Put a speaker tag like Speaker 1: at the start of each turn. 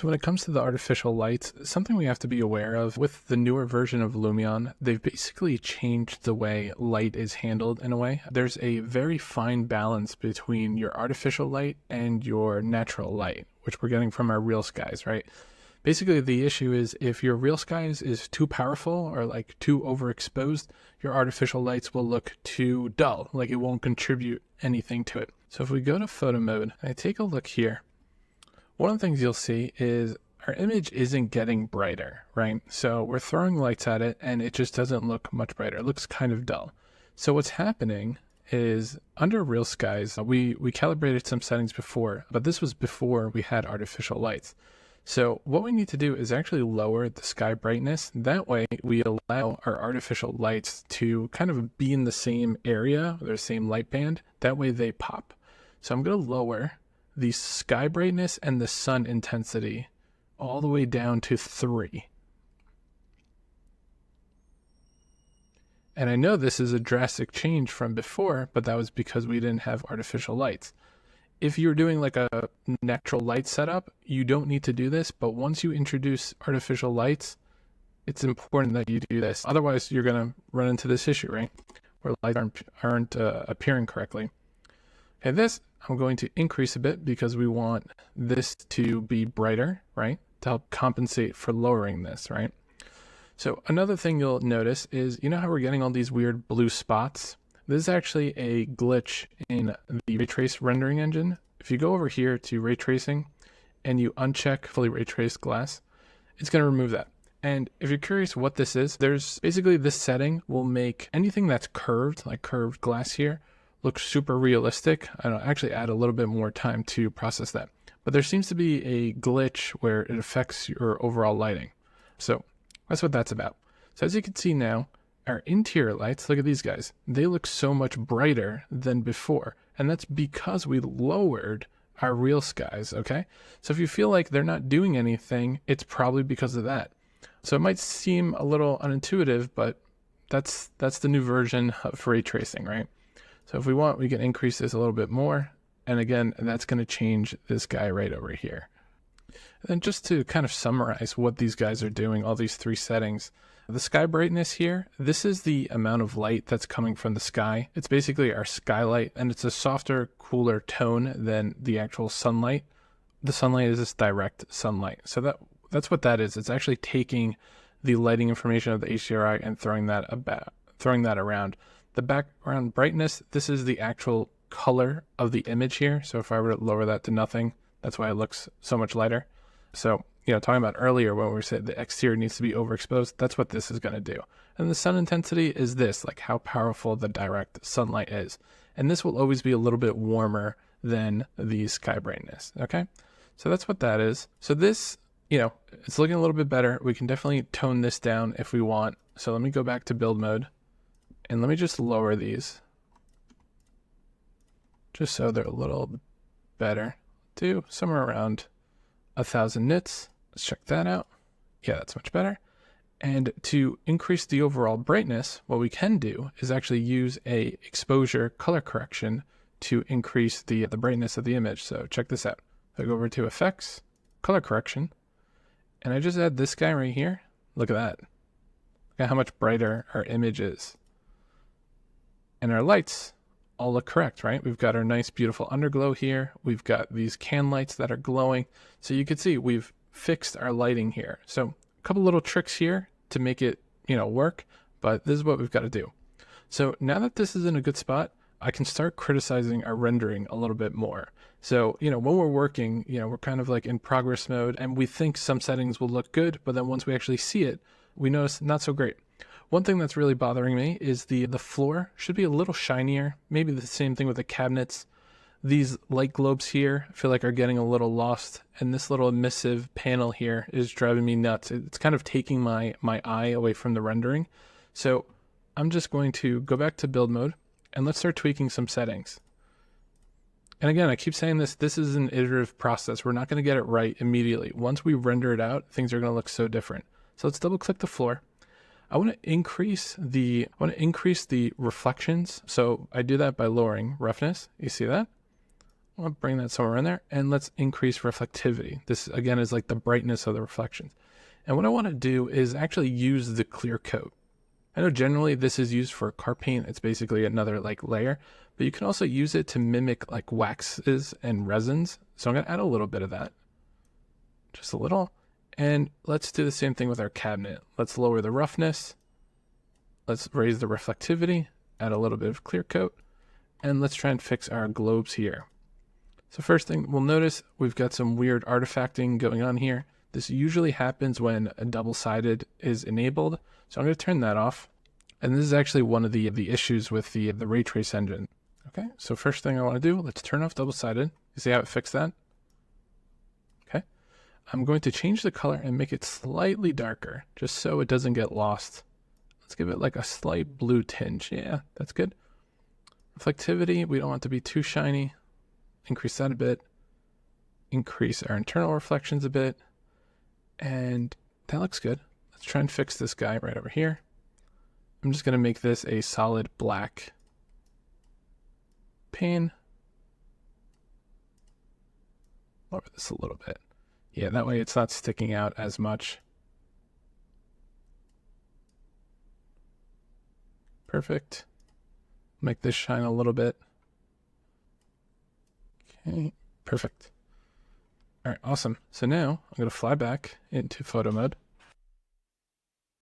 Speaker 1: So when it comes to the artificial lights, something we have to be aware of with the newer version of Lumion, they've basically changed the way light is handled in a way. There's a very fine balance between your artificial light and your natural light, which we're getting from our real skies, right? Basically, the issue is if your real skies is too powerful or like too overexposed, your artificial lights will look too dull, like it won't contribute anything to it. So if we go to photo mode and I take a look here, one of the things you'll see is our image isn't getting brighter, right? So we're throwing lights at it and it just doesn't look much brighter. It looks kind of dull. So what's happening is under real skies, we calibrated some settings before, but this was before we had artificial lights. So what we need to do is actually lower the sky brightness. That way we allow our artificial lights to kind of be in the same area, the same light band. That way they pop. So I'm going to lower the sky brightness and the sun intensity all the way down to 3. And I know this is a drastic change from before, but that was because we didn't have artificial lights. If you're doing like a natural light setup, you don't need to do this, but once you introduce artificial lights, it's important that you do this. Otherwise, you're going to run into this issue, right? Where lights aren't appearing correctly. Okay, this I'm going to increase a bit because we want this to be brighter, right? To help compensate for lowering this, right? So another thing you'll notice is, you know how we're getting all these weird blue spots? This is actually a glitch in the ray trace rendering engine. If you go over here to ray tracing and you uncheck fully ray traced glass, it's going to remove that. And if you're curious what this is, there's basically this setting will make anything that's curved, like curved glass here, look super realistic. I don't actually add a little bit more time to process that. But there seems to be a glitch where it affects your overall lighting. So that's what that's about. So as you can see now, our interior lights, look at these guys. They look so much brighter than before. And that's because we lowered our real skies, okay? So if you feel like they're not doing anything, it's probably because of that. So it might seem a little unintuitive, but that's the new version of ray tracing, right? So if we want, we can increase this a little bit more. And again, that's going to change this guy right over here. And then just to kind of summarize what these guys are doing, all these 3 settings, the sky brightness here, this is the amount of light that's coming from the sky. It's basically our skylight, and it's a softer, cooler tone than the actual sunlight. The sunlight is this direct sunlight. So that's what that is. It's actually taking the lighting information of the HDRI and throwing that around. The background brightness, this is the actual color of the image here. So if I were to lower that to nothing, that's why it looks so much lighter. So, you know, talking about earlier when we said the exterior needs to be overexposed, that's what this is going to do. And the sun intensity is this, like how powerful the direct sunlight is. And this will always be a little bit warmer than the sky brightness, okay? So that's what that is. So this, you know, it's looking a little bit better. We can definitely tone this down if we want. So let me go back to build mode. And let me just lower these just so they're a little better. Do somewhere around 1,000 nits. Let's check that out. Yeah, that's much better. And to increase the overall brightness, what we can do is actually use a exposure color correction to increase the brightness of the image. So check this out. If I go over to effects, color correction, and I just add this guy right here. Look at that. Look at how much brighter our image is. And our lights all look correct, right? We've got our nice, beautiful underglow here. We've got these can lights that are glowing. So you can see we've fixed our lighting here. So a couple little tricks here to make it, you know, work, but this is what we've got to do. So now that this is in a good spot, I can start criticizing our rendering a little bit more. So, you know, when we're working, you know, we're kind of like in progress mode and we think some settings will look good, but then once we actually see it, we notice not so great. One thing that's really bothering me is the floor should be a little shinier. Maybe the same thing with the cabinets. These light globes here I feel like are getting a little lost. And this little emissive panel here is driving me nuts. It's kind of taking my eye away from the rendering. So I'm just going to go back to build mode and let's start tweaking some settings. And again, I keep saying this is an iterative process. We're not going to get it right immediately. Once we render it out, things are going to look so different. So let's double click the floor. I want to increase the reflections. So I do that by lowering roughness. You see that? I'll bring that somewhere in there, and let's increase reflectivity. This again is like the brightness of the reflections. And what I want to do is actually use the clear coat. I know generally this is used for car paint. It's basically another like layer, but you can also use it to mimic like waxes and resins. So I'm going to add a little bit of that, just a little. And let's do the same thing with our cabinet. Let's lower the roughness. Let's raise the reflectivity, add a little bit of clear coat, and let's try and fix our globes here. So first thing we'll notice, we've got some weird artifacting going on here. This usually happens when a double-sided is enabled. So I'm going to turn that off. And this is actually one of the issues with the ray trace engine. Okay, so first thing I want to do, let's turn off double-sided. You see how it fixed that? Okay. I'm going to change the color and make it slightly darker, just so it doesn't get lost. Let's give it like a slight blue tinge. Yeah, that's good. Reflectivity, we don't want it to be too shiny. Increase that a bit. Increase our internal reflections a bit. And that looks good. Let's try and fix this guy right over here. I'm just going to make this a solid black pane. Lower this a little bit. Yeah, that way it's not sticking out as much. Perfect. Make this shine a little bit. Okay, perfect. All right, awesome. So now I'm going to fly back into photo mode.